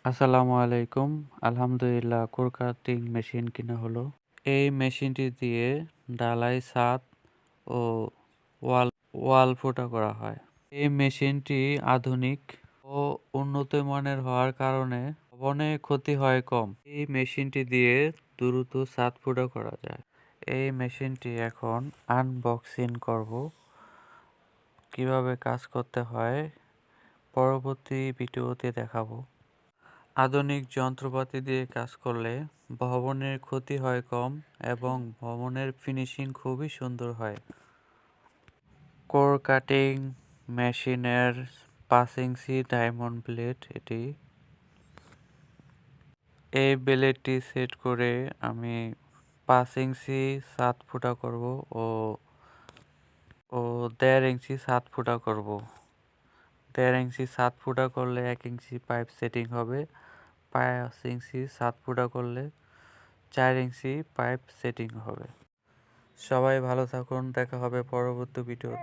আসসালামু আলাইকুম। আলহামদুলিল্লাহ কোর কাটিং মেশিন কিনা হলো। এই মেশিনটি দিয়ে ঢালাই, ছাদ ও ওয়াল ওয়াল ফুটা করা হয়। এই মেশিনটি আধুনিক ও উন্নত মানের হওয়ার কারণে ভবনে ক্ষতি হয় কম। এই মেশিনটি দিয়ে দ্রুত ছাদ ফুটা করা যায়। এই মেশিনটি এখন আনবক্সিং করব। কিভাবে কাজ করতে হয় পরবর্তী ভিডিওতে দেখাবো। আধুনিক যন্ত্রপাতি দিয়ে কাজ করলে ভবনের ক্ষতি হয় কম এবং ভবনের ফিনিশিং খুবই সুন্দর হয়। কোর কাটিং মেশিনের 5 ইঞ্চি ডায়মন্ড ব্লেড এটি। এই ব্লেডটি সেট করে আমি 5 ইঞ্চি ছাদ ফুটা করব ও 1.5 ইঞ্চি ছাদ ফুটা করব। 1.5 ইঞ্চি ছাদ ফুটা করলে 1 ইঞ্চি পাইপ সেটিং হবে। 5 ইঞ্চি ছাদ ফুটা করলে 4 ইঞ্চি পাইপ সেটিং হবে। সবাই ভালো থাকুন, দেখা হবে পরবর্তী ভিডিওতে।